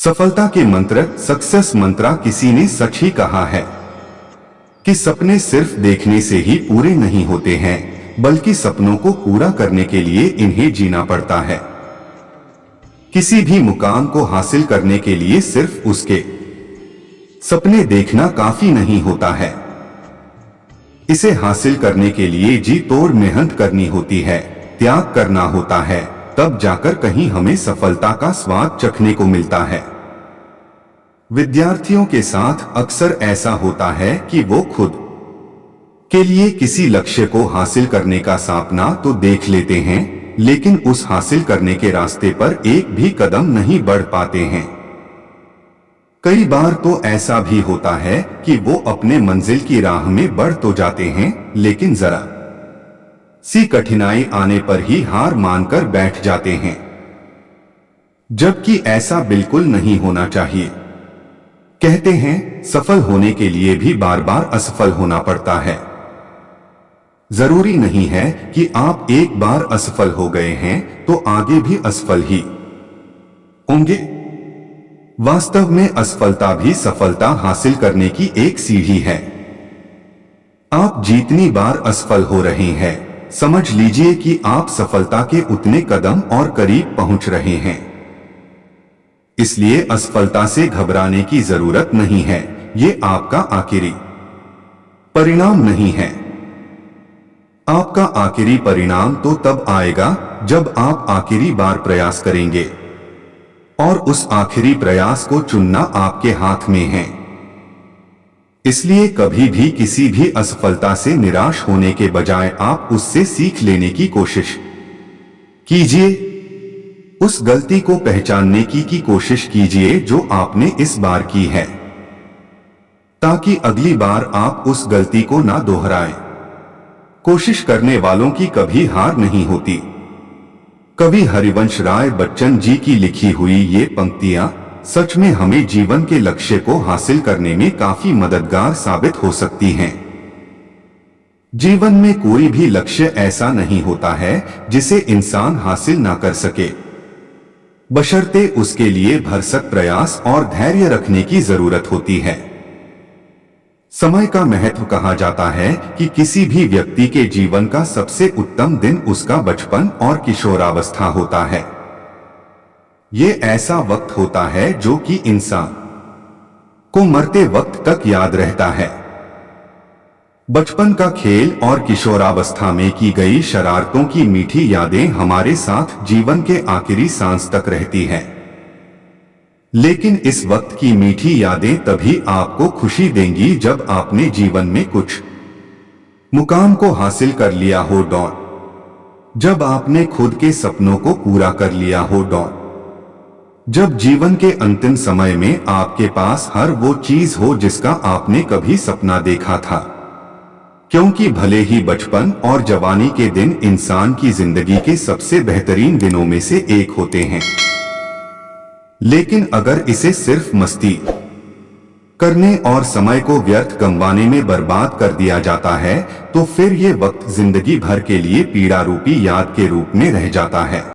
सफलता के मंत्र, सक्सेस मंत्रा किसी ने सच ही कहा है कि सपने सिर्फ देखने से ही पूरे नहीं होते हैं, बल्कि सपनों को पूरा करने के लिए इन्हें जीना पड़ता है। किसी भी मुकाम को हासिल करने के लिए सिर्फ उसके सपने देखना काफी नहीं होता है। इसे हासिल करने के लिए जी तोड़ मेहनत करनी होती है, त्याग करना होता है, तब जाकर कहीं हमें सफलता का स्वाद चखने को मिलता है। विद्यार्थियों के साथ अक्सर ऐसा होता है कि वो खुद के लिए किसी लक्ष्य को हासिल करने का सपना तो देख लेते हैं, लेकिन उस हासिल करने के रास्ते पर एक भी कदम नहीं बढ़ पाते हैं। कई बार तो ऐसा भी होता है कि वो अपने मंजिल की राह में बढ़ तो जाते हैं, लेकिन जरा सी कठिनाई आने पर ही हार मानकर बैठ जाते हैं, जबकि ऐसा बिल्कुल नहीं होना चाहिए। कहते हैं सफल होने के लिए भी बार बार असफल होना पड़ता है। जरूरी नहीं है कि आप एक बार असफल हो गए हैं तो आगे भी असफल ही होंगे। वास्तव में असफलता भी सफलता हासिल करने की एक सीढ़ी है। आप जितनी बार असफल हो रहे हैं, समझ लीजिए कि आप सफलता के उतने कदम और करीब पहुंच रहे हैं। इसलिए असफलता से घबराने की जरूरत नहीं है। ये आपका आखिरी परिणाम नहीं है। आपका आखिरी परिणाम तो तब आएगा जब आप आखिरी बार प्रयास करेंगे, और उस आखिरी प्रयास को चुनना आपके हाथ में है। इसलिए कभी भी किसी भी असफलता से निराश होने के बजाय आप उससे सीख लेने की कोशिश कीजिए। उस गलती को पहचानने की कोशिश कीजिए जो आपने इस बार की है, ताकि अगली बार आप उस गलती को ना दोहराएं। कोशिश करने वालों की कभी हार नहीं होती। कवि हरिवंश राय बच्चन जी की लिखी हुई ये पंक्तियां सच में हमें जीवन के लक्ष्य को हासिल करने में काफी मददगार साबित हो सकती हैं। जीवन में कोई भी लक्ष्य ऐसा नहीं होता है जिसे इंसान हासिल ना कर सके, बशर्ते उसके लिए भरसक प्रयास और धैर्य रखने की जरूरत होती है। समय का महत्व कहा जाता है कि किसी भी व्यक्ति के जीवन का सबसे उत्तम दिन उसका बचपन और किशोरावस्था होता है। ये ऐसा वक्त होता है जो कि इंसान को मरते वक्त तक याद रहता है। बचपन का खेल और किशोरावस्था में की गई शरारतों की मीठी यादें हमारे साथ जीवन के आखिरी सांस तक रहती हैं। लेकिन इस वक्त की मीठी यादें तभी आपको खुशी देंगी जब आपने जीवन में कुछ मुकाम को हासिल कर लिया हो, जब आपने खुद के सपनों को पूरा कर लिया हो, जब जीवन के अंतिम समय में आपके पास हर वो चीज हो जिसका आपने कभी सपना देखा था। क्योंकि भले ही बचपन और जवानी के दिन इंसान की जिंदगी के सबसे बेहतरीन दिनों में से एक होते हैं, लेकिन अगर इसे सिर्फ मस्ती करने और समय को व्यर्थ गंवाने में बर्बाद कर दिया जाता है, तो फिर ये वक्त जिंदगी भर के लिए पीड़ा रूपी याद के रूप में रह जाता है।